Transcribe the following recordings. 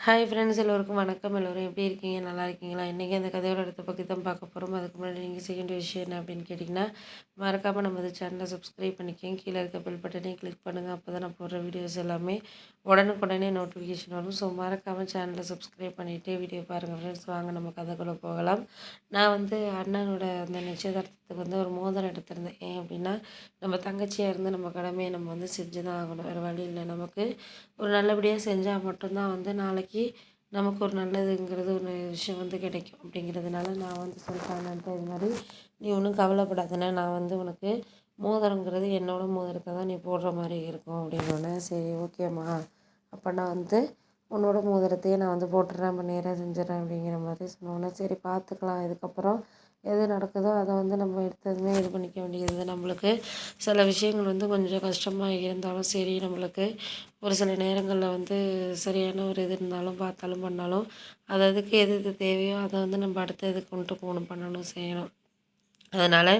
Hi friends, எல்லோருக்கும் வணக்கம். எல்லோரும் எப்படி இருக்கீங்க? நல்லா இருக்கீங்களா? இன்றைக்கி அந்த கதையோட இடத்த பற்றி தான் பார்க்க போகிறோம். அதுக்கு முன்னாடி நீங்கள் செய்ய வேண்டிய விஷயம் என்ன அப்படின்னு கேட்டிங்கன்னா, மறக்காமல் நம்ம இந்த சேனலை சப்ஸ்கிரைப் பண்ணிக்கோங்க. கீழே இருக்க பெல் பட்டனையும் கிளிக் பண்ணுங்கள். அப்போ தான் நான் போடுற வீடியோஸ் எல்லாமே உடனுக்குடனே நோட்டிஃபிகேஷன் வரும். ஸோ மறக்காமல் சேனலை சப்ஸ்கிரைப் பண்ணிவிட்டு வீடியோ பாருங்கள் ஃப்ரெண்ட்ஸ். வாங்க நம்ம கதைக்குள்ளே போகலாம். நான் அண்ணனோட அந்த நிச்சயதார்த்தத்துக்கு ஒரு மோதிரம் எடுத்திருந்தேன். ஏன் அப்படின்னா, நம்ம தங்கச்சியாக இருந்து நம்ம கடமையை நம்ம செஞ்சு தான் ஆகணும். வேறு வழி இல்லை. நமக்கு ஒரு நல்லபடியாக செஞ்சால் மட்டும்தான் நாளைக்கு நமக்கு ஒரு நல்லதுங்கிறது ஒரு விஷயம் கிடைக்கும். அப்படிங்கிறதுனால நான் சொல்லிட்டேன் அண்ணன்ட்ட, இது மாதிரி நீ ஒன்றும் கவலைப்படாதண்ணே, நான் உனக்கு மோதிரங்கிறது என்னோட மோதிரத்தை தான் நீ போடுற மாதிரி இருக்கும் அப்படின்னோடனே, சரி ஓகேம்மா, அப்போ நான் உன்னோட மோதிரத்தையே நான் போட்டுடுறேன், நம்ம நேராக செஞ்சிடறேன் அப்படிங்கிற மாதிரி சொன்னோன்னே, சரி பார்த்துக்கலாம், இதுக்கப்புறம் எது நடக்குதோ அதை நம்ம எடுத்ததுமே இது பண்ணிக்க வேண்டியது. நம்மளுக்கு சில விஷயங்கள் கொஞ்சம் கஷ்டமாக இருந்தாலும் சரி, நம்மளுக்கு ஒரு சில நேரங்களில் சரியான ஒரு இது இருந்தாலும் பார்த்தாலும் பண்ணாலும் அது அதுக்கு எது எது தேவையோ அதை நம்ம அடுத்த இதுக்கு கொண்டு போகணும், பண்ணணும், செய்யணும். அதனால்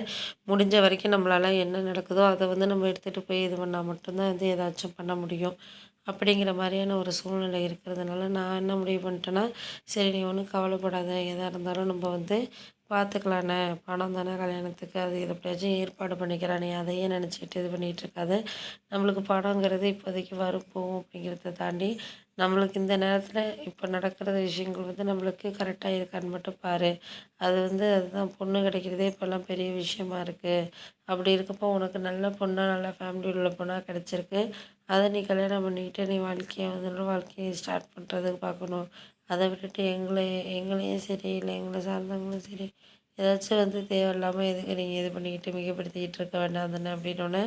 முடிஞ்ச வரைக்கும் நம்மளால் என்ன நடக்குதோ அதை நம்ம எடுத்துகிட்டு போய் இது பண்ணால் மட்டும்தான் ஏதாச்சும் பண்ண முடியும். அப்படிங்கிற மாதிரியான ஒரு சூழ்நிலை இருக்கிறதுனால நான் என்ன முடிவு பண்ணிட்டேன்னா, சரி நீ ஒன்றும் கவலைப்படாத, எதாக இருந்தாலும் நம்ம பார்த்துக்கலாண்ணே, பணம் தானே கல்யாணத்துக்கு, அது எப்படியாச்சும் ஏற்பாடு பண்ணிக்கிறேன், நீ அதையே நினச்சிக்கிட்டு இது பண்ணிகிட்டு இருக்காது. நம்மளுக்கு பணங்கிறது இப்போதைக்கு வரும் போகும் அப்படிங்கிறத தாண்டி நம்மளுக்கு இந்த நேரத்தில் இப்போ நடக்கிற விஷயங்கள் நம்மளுக்கு கரெக்டாக இருக்கான்னு மட்டும் பாரு. அது அதுதான், பொண்ணு கிடைக்கிறதே இப்போல்லாம் பெரிய விஷயமா இருக்குது. அப்படி இருக்கப்போ உனக்கு நல்ல பொண்ணாக நல்ல ஃபேமிலி உள்ள பொண்ணாக கிடச்சிருக்கு. அதை நீ கல்யாணம் பண்ணிக்கிட்டு நீ வாழ்க்கையை ஸ்டார்ட் பண்ணுறதுக்கு பார்க்கணும். அதை விட்டுட்டு எங்களையும் சரி, இல்லை எங்களை சார்ந்தவங்களும் சரி, ஏதாச்சும் தேவையில்லாமல் எதுக்கு நீங்கள் இது பண்ணிக்கிட்டு மிகப்படுத்திக்கிட்டு இருக்க வேண்டாம் தானே அப்படின்னோடனே,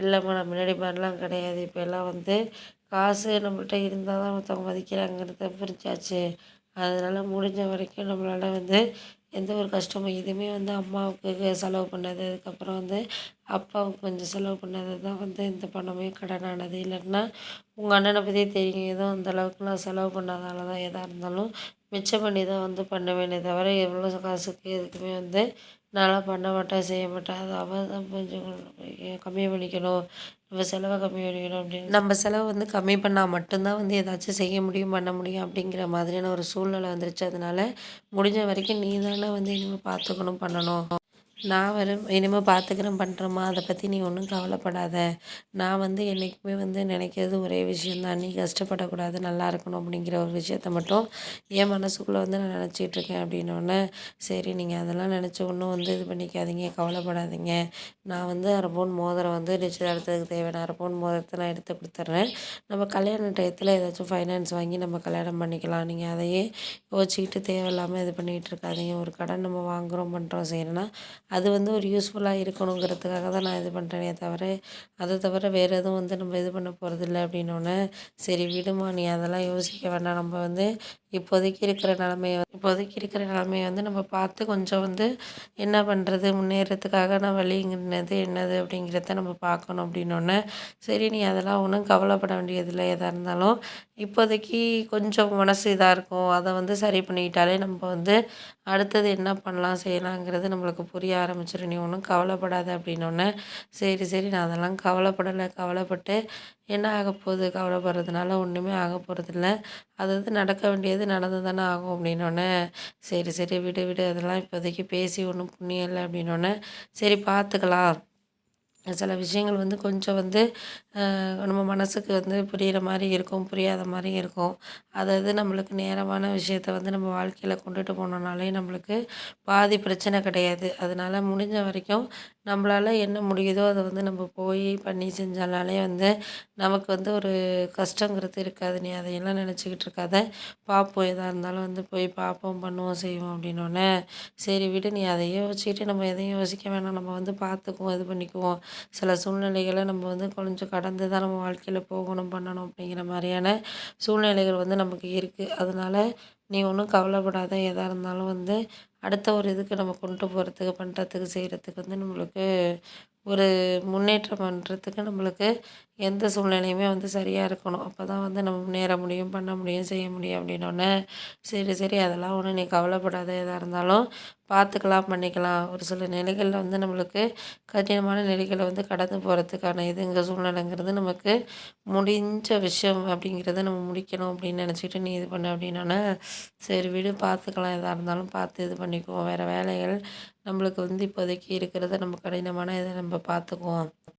இல்லைம்மா நான் முன்னாடி மாதிரிலாம் கிடையாது, இப்போ எல்லாம் காசு நம்மள்ட்ட இருந்தால் தான் ஒருத்தவங்க மதிக்கிறாங்கிறத புரிஞ்சாச்சு. அதனால் முடிஞ்ச வரைக்கும் நம்மளால் எந்த ஒரு கஷ்டமும், இதுவுமே அம்மாவுக்கு செலவு பண்ணது, அதுக்கப்புறம் அப்பாவுக்கு கொஞ்சம் செலவு பண்ணது தான் இந்த பணமே கடனானது. இல்லைன்னா உங்கள் அண்ணனை பற்றி தெரியும், ஏதோ அந்த அளவுக்குலாம் செலவு பண்ணாதால தான் எதாக இருந்தாலும் மிச்சம் பண்ணி தான் பண்ணுவேனே தவிர, எவ்வளோ காசுக்கு எதுக்குமே நான்லாம் பண்ண மாட்டேன், செய்ய மாட்டேன். அது அவள் தான் கொஞ்சம் கம்மி பண்ணிக்கணும், நம்ம செலவை கம்மி பண்ணிக்கணும் அப்படின்னு. நம்ம செலவு கம்மி பண்ணால் மட்டும்தான் ஏதாச்சும் செய்ய முடியும், பண்ண முடியும் அப்படிங்கிற மாதிரியான ஒரு சூழ்நிலை வந்துருச்சு. அதனால முடிஞ்ச வரைக்கும் நீ தானே இனிமேல் பார்த்துக்கணும், பண்ணணும். நான் இனிமேல் பார்த்துக்கிறேன், பண்ணுறேம்மா, அதை பற்றி நீ ஒன்றும் கவலைப்படாத. நான் என்றைக்குமே நினைக்கிறது ஒரே விஷயந்தான், நீ கஷ்டப்படக்கூடாது, நல்லா இருக்கணும் அப்படிங்கிற ஒரு விஷயத்த மட்டும் என் மனசுக்குள்ளே நான் நினச்சிட்டு இருக்கேன் அப்படின்னோடனே, சரி நீங்கள் அதெல்லாம் நினச்சி ஒன்றும் இது பண்ணிக்காதீங்க, கவலைப்படாதீங்க. நான் அரை பவுன் மோதிரம் நிச்சயதார்த்தத்துக்கு தேவையான அரை பவுன் மோதிரத்தை நான் எடுத்து கொடுத்துட்றேன். நம்ம கல்யாண டயத்தில் ஏதாச்சும் ஃபைனான்ஸ் வாங்கி நம்ம கல்யாணம் பண்ணிக்கலாம். நீங்கள் அதையே யோசிச்சுக்கிட்டு தேவையில்லாமல் இது பண்ணிகிட்டு இருக்காதீங்க. ஒரு கடன் நம்ம வாங்குகிறோம், பண்ணுறோம், செய்கிறோன்னா அது ஒரு யூஸ்ஃபுல்லாக இருக்கணுங்கிறதுக்காக தான் நான் இது பண்ணுறேனே தவிர, அதை தவிர வேறு எதுவும் நம்ம இது பண்ண போகிறதில்ல அப்படின்னோடனே, சரி விடுமா, நீ அதெல்லாம் யோசிக்க வேண்டாம். நம்ம இப்போதைக்கு இருக்கிற நிலமைய நம்ம பார்த்து கொஞ்சம் என்ன பண்ணுறது, முன்னேறதுக்காக நான் வழிங்கிறது என்னது அப்படிங்கிறத நம்ம பார்க்கணும் அப்படின்னோடனே, சரி நீ அதெல்லாம் ஒன்றும் கவலைப்பட வேண்டியதில்லை, எதாக இருந்தாலும் இப்போதைக்கு கொஞ்சம் மனசு இதாக இருக்கும், அதை சரி பண்ணிக்கிட்டாலே நம்ம அடுத்தது என்ன பண்ணலாம், செய்யலாங்கிறது நம்மளுக்கு புரிய ஆரம்பிச்சிடும். நீ ஒன்றும் கவலைப்படாத அப்படின்னோடனே, சரி சரி நான் அதெல்லாம் கவலைப்படலை, கவலைப்பட்டு என்ன ஆகப்போகுது, கவலைப்படுறதுனால ஒன்றுமே ஆக போகிறதில்ல, அது நடக்க வேண்டியது நடந்து தானே ஆகும் அப்படின்னோடனே, சரி சரி விடு விடு, அதெல்லாம் இப்போதைக்கு பேசி ஒன்றும் புண்ணியம் இல்லை அப்படின்னோடனே, சரி பார்த்துக்கலாம். சில விஷயங்கள் கொஞ்சம் நம்ம மனசுக்கு புரிகிற மாதிரி இருக்கும், புரியாத மாதிரி இருக்கும். அதாவது நம்மளுக்கு நேரமான விஷயத்த நம்ம வாழ்க்கையில் கொண்டுட்டு போனோம்னாலே நம்மளுக்கு பாதி பிரச்சனை கிடையாது. அதனால் முடிஞ்ச வரைக்கும் நம்மளால் என்ன முடியுதோ அதை நம்ம போய் பண்ணி செஞ்சாலே நமக்கு ஒரு கஷ்டங்கிறது இருக்காது. நீ அதையெல்லாம் நினச்சிக்கிட்டு இருக்காத, பார்ப்போம், எதாக இருந்தாலும் போய் பார்ப்போம், பண்ணுவோம், செய்வோம் அப்படின்னோடனே, சரி விடு, நீ அதையே யோசிச்சுட்டு நம்ம எதையும் யோசிக்க வேணாம், நம்ம பார்த்துக்குவோம், இது பண்ணிக்குவோம். சில சூழ்நிலைகளை நம்ம கொஞ்சம் கடந்து தான் நம்ம வாழ்க்கையில் போகணும், பண்ணணும் அப்படிங்கிற மாதிரியான சூழ்நிலைகள் நமக்கு இருக்குது. அதனால் நீ ஒன்றும் கவலைப்படாத, எதாக இருந்தாலும் அடுத்த ஒரு இதுக்கு நம்ம கொண்டு போகிறதுக்கு, பண்ணுறதுக்கு, செய்கிறதுக்கு நம்மளுக்கு ஒரு முன்னேற்றம் பண்ணுறதுக்கு நம்மளுக்கு எந்த சூழ்நிலையுமே வந்து சரியாக இருக்கணும். அப்போ தான் வந்து நம்ம முன்னேற முடியும், பண்ண முடியும், செய்ய முடியும் அப்படின்னோடனே, சரி சரி அதெல்லாம் ஒண்ணும் நீ கவலைப்படாத, எதா இருந்தாலும் பார்த்துக்கலாம், பண்ணிக்கலாம். ஒரு சில நிலைகள்ல வந்து நம்மளுக்கு கடினமான நிலைகள வந்து கடந்து போகிறதுக்கான இதுங்க சூழ்நிலைங்கிறது நமக்கு முடிஞ்ச விஷயம் அப்படிங்கிறத நம்ம முடிக்கணும் அப்படின்னு நினச்சிட்டு நீ இது பண்ணு அப்படின்னோடனே, சரி விடு பார்த்துக்கலாம், எதா இருந்தாலும் பார்த்து இது பண்ணிக்குவோம். வேறு வேலைகள் நம்மளுக்கு வந்து இப்போதைக்கு இருக்கிறத நம்ம கடினமான இத நம்ம பார்த்துக்குவோம்.